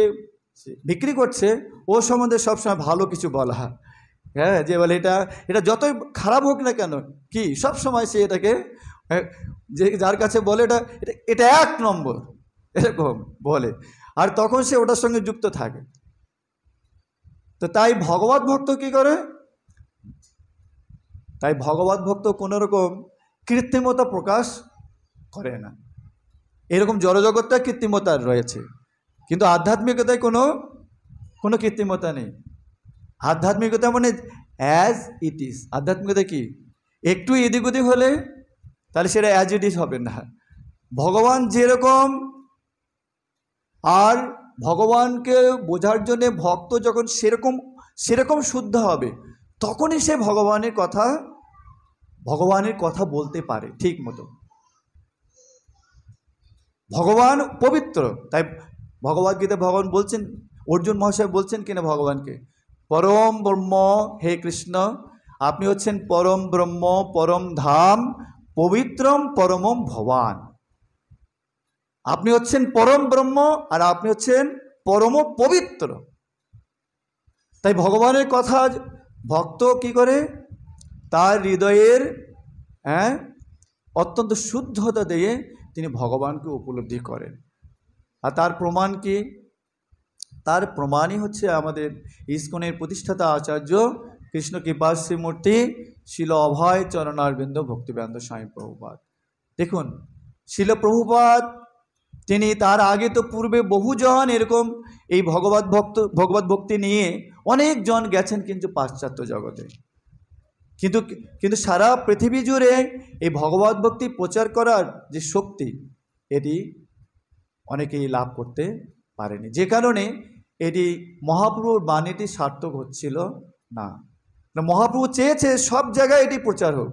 Speaker 1: বিক্রি করছে, ও সম্বন্ধে সবসময় ভালো কিছু বলা। হ্যাঁ, যে বলে এটা যতই খারাপ হোক না কেন, কি সব সময় সে এটাকে, যে যার কাছে বলে এটা 1 নম্বর এরকম বলে, আর তখন সে ওটার সঙ্গে যুক্ত থাকে। তো তাই ভগবত ভক্ত কি করে? তাই ভগবত ভক্ত কোনো রকম কৃত্রিমতা প্রকাশ করে না। এরকম জড়জগৎটা কৃত্রিমতা রয়েছে, কিন্তু আধ্যাত্মিকতায় কোনো কৃত্রিমতা নেই। আধ্যাত্মিকতা মানে অ্যাজ ইট ইজ। আধ্যাত্মিকতা কি? একটু এদিক ওদিক হলে তাহলে সেটা অ্যাজ ইট ইজ হবে না। ভগবান যেরকম, আর ভগবানকে বোঝার জন্যে ভক্ত যখন সেরকম শুদ্ধ হবে, তখনই সে ভগবানের কথা বলতে পারে ঠিক মতো। ভগবান পবিত্র, তাই ভগবদ্গীতা ভগবান বলছেন, অর্জুন মহাশয় বলছেন কিনা ভগবানকে, পরম ব্রহ্ম, হে কৃষ্ণ আপনি হচ্ছেন পরম ব্রহ্ম, পরম ধাম, পবিত্রম পরমম ভবান। আপনি হচ্ছেন পরম ব্রহ্ম, আর আপনি হচ্ছেন পরম পবিত্র। তাই ভগবানের কথা ভক্ত কি করে? তার হৃদয়ের অত্যন্ত শুদ্ধতা দিয়ে তিনি ভগবানকে উপলব্ধি করেন। আর তার প্রমাণ কি? তার প্রমাণই হচ্ছে আমাদের ইসকনের প্রতিষ্ঠাতা আচার্য কৃষ্ণ কৃপাশ্রী মূর্তি শিল অভয় চরণারবিন্দ ভক্তিবেদান্ত স্বামী প্রভুপাদ। দেখুন শিল প্রভুপাদ তিনি তার আগে তো পূর্বে বহুজন এরকম এই ভগবত ভক্তি নিয়ে অনেকজন গেছেন কিন্তু পাশ্চাত্য জগতে, কিন্তু সারা পৃথিবী জুড়ে এই ভগবত ভক্তি প্রচার করার যে শক্তি এটি অনেকেই লাভ করতে পারেনি, যে কারণে এটি মহাপ্রভুর বাণীটি সার্থক হচ্ছিল না। মহাপ্রভু চেয়েছে সব জায়গায় এটি প্রচার হোক,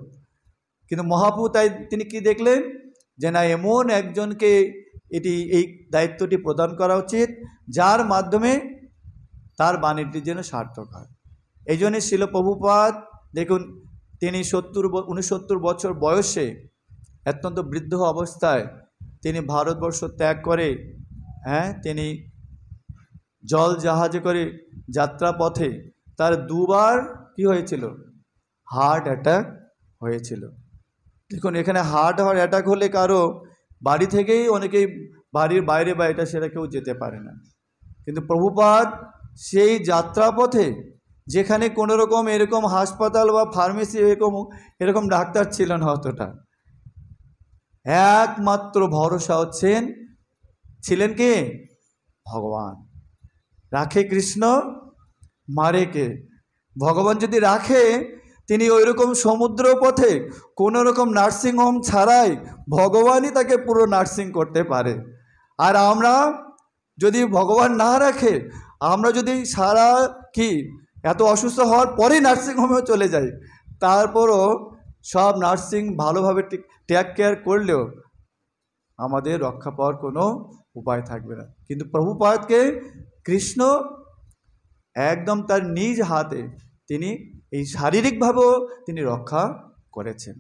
Speaker 1: কিন্তু মহাপ্রভু তাই তিনি কি দেখলেন যে না, এমন একজনকে এই দায়িত্বটি প্রদান করা উচিত যার মাধ্যমে তার বাণীটি যেন সার্থক হয়। এই জন্যে শিল প্রভুপাদ দেখুন তিনি 69 বছর বয়সে অত্যন্ত বৃদ্ধ অবস্থায় তিনি ভারতবর্ষ ত্যাগ করে তিনি জল জাহাজে করে যাত্রা পথে তার দুবার কি হয়েছিল, হার্ট অ্যাটাক হয়েছিল। দেখুন এখানে হার্ট অ্যাটাক হলে কারো বাড়ি থেকেই অনেকেই বাড়ির বাইরে বা এটা সেটা কেউ যেতে পারে না, কিন্তু প্রভুপাদ সেই যাত্রাপথে যেখানে কোনো রকম এরকম হাসপাতাল বা ফার্মেসি এরকম ডাক্তার ছিল না অতটা, একমাত্র ভরসা ছিলেন কে, ভগবান। রাখে কৃষ্ণ মারে কে, ভগবান যদি রাখে তিনি ওই রকম সমুদ্র পথে কোনো রকম নার্সিং হোম ছাড়াই ভগবানই তাকে পুরো নার্সিং করতে পারে। আর আমরা যদি ভগবান না রাখে, আমরা যদি সারা এত অসুস্থ হওয়ার পরেই নার্সিং হোমেও চলে যাই, তারপরও সব নার্সিং ভালোভাবে টেক কেয়ার করলেও আমাদের রক্ষা পাওয়ার কোনো উপায় থাকবে না। কিন্তু প্রভুপাদকে কৃষ্ণ একদম তার নিজ হাতে তিনি এই শারীরিকভাবেও তিনি রক্ষা করেছেন।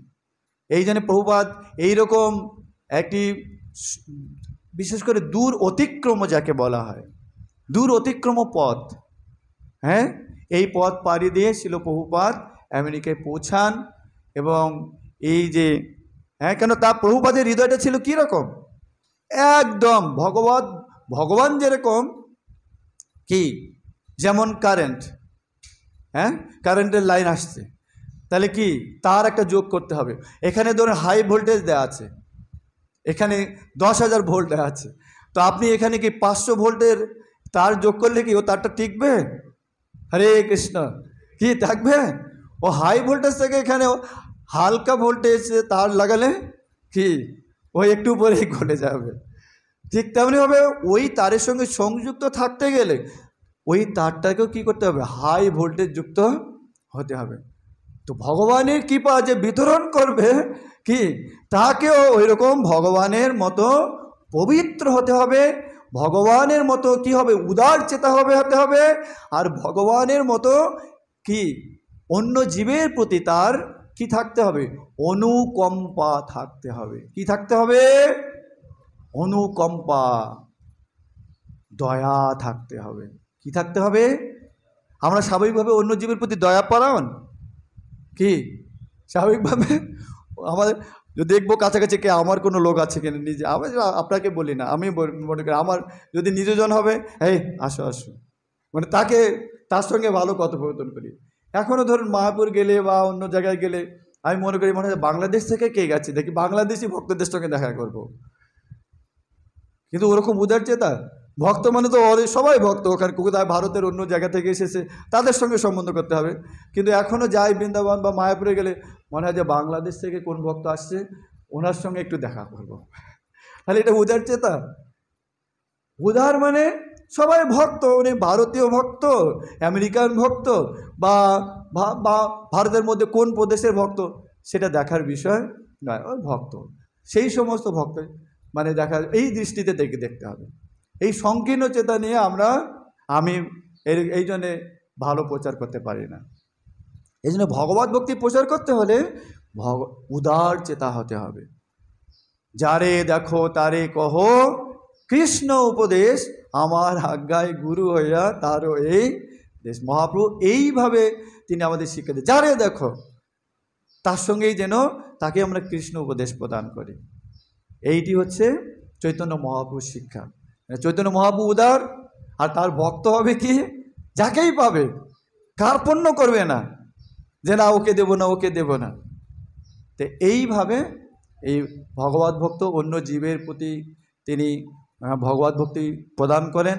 Speaker 1: এই জন্য প্রভুপাদ এইরকম একটি বিশেষ করে দূর অতিক্রম যাকে বলা হয়, দূর অতিক্রম পথ, এই পথ পাড়ি দিয়ে শিল প্রভুপাদ আমেরিকায় পৌঁছান। এবং এই যে কেন তার প্রভুপাদের হৃদয়টা ছিল কীরকম, একদম ভগবান যেরকম যেমন কারেন্টের লাইন আসছে, তাহলে তার একটা যোগ করতে হবে। এখানে ধরুন হাই ভোল্টেজ দেওয়া আছে, এখানে 10,000 ভোল্ট দেওয়া আছে, তো আপনি এখানে 500 ভোল্টের তার যোগ করলে ও তারটা টিকবে? হরে কৃষ্ণ, থাকবে? ও হাই ভোল্টেজ থেকে এখানে হালকা ভোল্টেজ তার লাগালে ও একটু পরেই ঘটে যাবে। ঠিক তেমনি হবে, ওই তারের সঙ্গে সংযুক্ত থাকতে গেলে ওই তারটাকেও করতে হবে, হাই ভোল্টেজ যুক্ত হতে হবে। তো ভগবানের কৃপা যে বিতরণ করবে তাকেও ওই রকম ভগবানের মতো পবিত্র হতে হবে, ভগবানের মতো হবে, উদার চেতা হতে হবে। আর ভগবানের মতো অন্য জীবের প্রতি তার থাকতে হবে, অনুকম্পা থাকতে হবে। থাকতে হবে? অনুকম্পা, দয়া থাকতে হবে। থাকতে হবে? আমরা স্বাভাবিকভাবে অন্য জীবের প্রতি দয়া পরায়ণ স্বাভাবিকভাবে আমাদের দেখবো কাছাকাছি আমার কোনো লোক আছে কিনা, নিজে আমি আপনাকে বলি না, আমি মনে করি আমার যদি নিজজন হবে, আসো আসো, মানে তার সঙ্গে ভালো কথোপকথন করি। এখনও ধরুন মায়াপুর গেলে বা অন্য জায়গায় গেলে আমি মনে করি মনে হয় বাংলাদেশ থেকে কে গেছে, দেখি বাংলাদেশি ভক্তদের সঙ্গে দেখা করব। কিন্তু ওরকম উদার চেতা ভক্ত মানে তো সবাই ভক্ত, ওখানে কোথায় ভারতের অন্য জায়গা থেকে এসেছে তাদের সঙ্গে সম্বন্ধ করতে হবে। কিন্তু এখনও যাই বৃন্দাবন বা মায়াপুরে গেলে মনে হয় যে বাংলাদেশ থেকে কোন ভক্ত আসছে, ওনার সঙ্গে একটু দেখা করব। তাহলে এটা উদার চেতা? উদার মানে সবাই ভক্ত, উনি ভারতীয় ভক্ত, আমেরিকান ভক্ত বা ভারতের মধ্যে কোন প্রদেশের ভক্ত সেটা দেখার বিষয় নয়, ওই ভক্ত সেই সমস্ত ভক্ত মানে দেখা, এই দৃষ্টিতে দেখতে হবে। এই সংকীর্ণ চেতা নিয়ে আমি এই জন্যে ভালো প্রচার করতে পারি না। এই জন্য ভগবত ভক্তি প্রচার করতে হলে উদার চেতা হতে হবে। যারে দেখো তারে কহ, কৃষ্ণ উপদেশ আমার আজ্ঞায় গুরু হইয়া তারও এই দেশ। মহাপ্রভু এইভাবে তিনি আমাদের শিক্ষা দেন, যারে দেখো তার সঙ্গেই যেন তাকে আমরা কৃষ্ণ উপদেশ প্রদান করি। এইটি হচ্ছে চৈতন্য মহাপ্রভুর শিক্ষা। চৈতন্য মহাপ্রভু উদার, আর তার ভক্ত হবে যাকেই পাবে, কার্পণ্য করবে না, যে না ওকে দেব না, ওকে দেব না। তো এইভাবে এই ভগবত ভক্ত অন্য জীবের প্রতি তিনি ভগবত ভক্তি প্রদান করেন।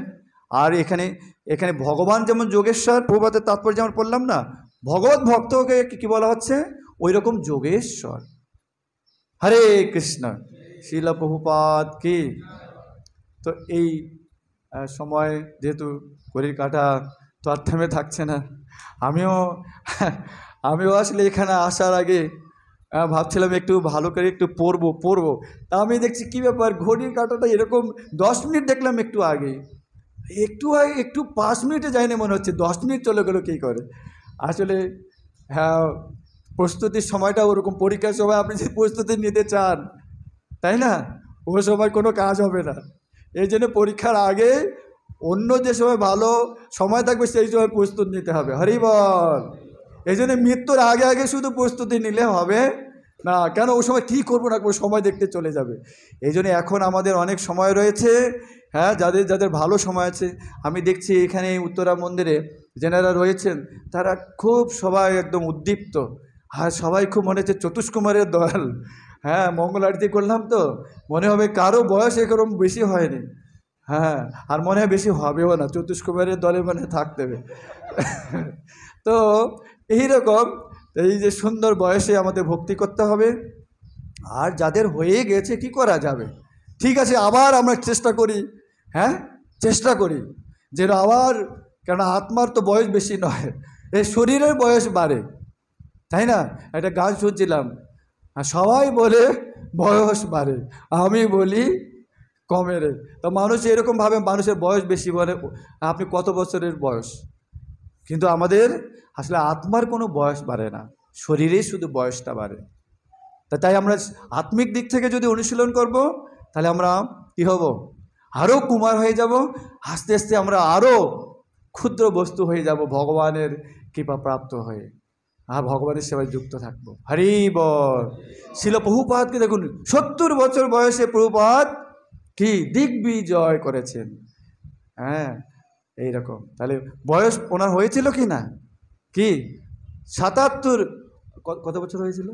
Speaker 1: আর এখানে এখানে ভগবান যেমন যোগেশ্বর, প্রভুপাদের তাৎপর্য যেমন পড়লাম না, ভগবত ভক্তকে কি বলা হচ্ছে, ওই রকম যোগেশ্বর। হরে কৃষ্ণ, শিল প্রভুপাদ কি। তো এই সময় যেহেতু ঘড়ির কাঁটা তো আর থেমে থাকছে না, আমিও আসলে এখানে আসার আগে ভাবছিলাম একটু ভালো করে একটু পড়বো। তা আমি দেখছি কী ব্যাপার, ঘড়ির কাঁটাটা এরকম 10 মিনিট দেখলাম একটু আগে, একটু 5 মিনিটে যায়নি মনে হচ্ছে, 10 মিনিট চলে গেলো কী করে। আসলে হ্যাঁ, প্রস্তুতির সময়টা ওরকম, পরীক্ষার সময় আপনি যদি প্রস্তুতি নিতে চান, তাই না, ও সময় কোনো কাজ হবে না। এই জন্য পরীক্ষার আগে অন্য যে সময় ভালো সময় থাকবে সেই সময় প্রস্তুতি নিতে হবে। হরি বল। এই জন্য মৃত্যুর আগে আগে শুধু প্রস্তুতি নিলে হবে না, কেন ওই সময় কী করবো না করবো সময় দেখতে চলে যাবে। এই জন্য এখন আমাদের অনেক সময় রয়েছে। হ্যাঁ, যাদের যাদের ভালো সময় আছে, আমি দেখছি এখানে উত্তরা মন্দিরে যেনারা রয়েছেন তারা খুব সবাই একদম উদ্দীপ্ত। আর সবাই খুব মনে হচ্ছে চতুষ্কুমারের দল। হ্যাঁ, মঙ্গল আরতি করলাম তো মনে হবে কারো বয়স এরকম বেশি হয়নি। হ্যাঁ, আর মনে হয় বেশি হবেও না, চতুষ্কুমারের দলে মানে থাকতে হবে। তো এইরকম এই যে সুন্দর বয়সে আমাদের ভক্তি করতে হবে। আর যাদের হয়ে গেছে কি করা যাবে, ঠিক আছে আবার আমরা চেষ্টা করি। হ্যাঁ, চেষ্টা করি যেন আবার, কেন আত্মার তো বয়স বেশি নয়, এই শরীরের বয়স বাড়ে, তাই না। একটা গান শুনছিলাম, সবাই বলে বয়স বাড়ে, আমি বলি কমে রে। তো মানুষ এরকমভাবে মানুষের বয়স বেশি বলে, আপনি কত বছরের বয়স, কিন্তু আমাদের আসলে আত্মার কোনো বয়স বাড়ে না, শরীরেই শুধু বয়সটা বাড়ে। তাই আমরা আত্মিক দিক থেকে যদি অনুশীলন করব, তাহলে আমরা কি হব, আরও কুমার হয়ে যাব। আস্তে আস্তে আমরা আরও ক্ষুদ্র বস্তু হয়ে যাব, ভগবানের কৃপা প্রাপ্ত হয়ে আর ভগবানের সেবায় যুক্ত থাকবো। হরি বল। শিল প্রভুপাদকে দেখুন, 70 বছর বয়সে প্রভুপাদ কি দিগ্বিজয় করেছেন। হ্যাঁ, এইরকম তাহলে বয়স ওনার হয়েছিল কি না, কি 77, কত বছর হয়েছিল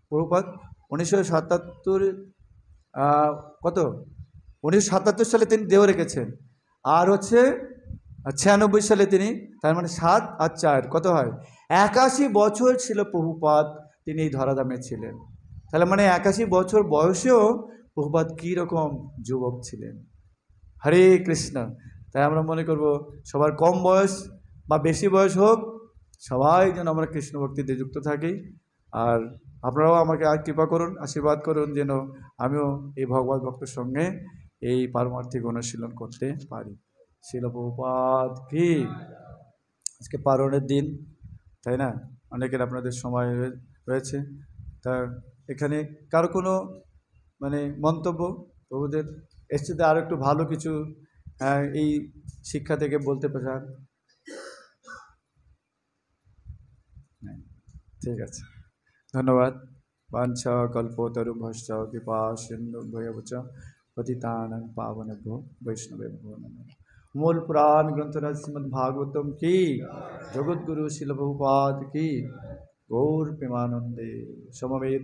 Speaker 1: প্রভুপাদ? 1977, কত 1977 সালে তিনি দেহ রেখেছেন, আর হচ্ছে 96 সালে তিনি, তার মানে 7 আর 4 কত হয়, 81 বছর ছিল প্রভুপাদ তিনি এই ধরাধামে ছিলেন। তাহলে মানে 81 বছর বয়সেও প্রভুপাদ কীরকম যুবক ছিলেন। হরে কৃষ্ণ। তাই আমরা মনে করব সবার কম বয়স বা বেশি বয়স হোক, সবাই যেন আমরা কৃষ্ণ ভক্তিতে যুক্ত থাকি। আর আপনারাও আমাকে আর কৃপা করুন, আশীর্বাদ করুন যেন আমিও এই ভগবত ভক্তের সঙ্গে এই পারমার্থিক অনুশীলন করতে পারি। শিল প্রভুপাদ কি। আজকে পারণের দিন, তাই না, অনেকের আপনাদের সময় রয়েছে। তা এখানে কারো কোনো মানে মন্তব্য প্রভুদের এসেছে আরও একটু ভালো কিছু এই শিক্ষা থেকে বলতে চান? ঠিক আছে, ধন্যবাদ। বাঞ্ছ কল্পতরুভ্যশ্চ কৃপা সিন্ধুভ্যশ্চ পতিতানাং পাবনেভ্যো বৈষ্ণবেভ্যো নমঃ। মূল পুরাণ গ্রন্থরাজ শ্রীমদ্ ভাগবতম কি, জগৎগুরু শিল প্রভুপাদ কি, গৌর প্রেমানন্দে সমবেত।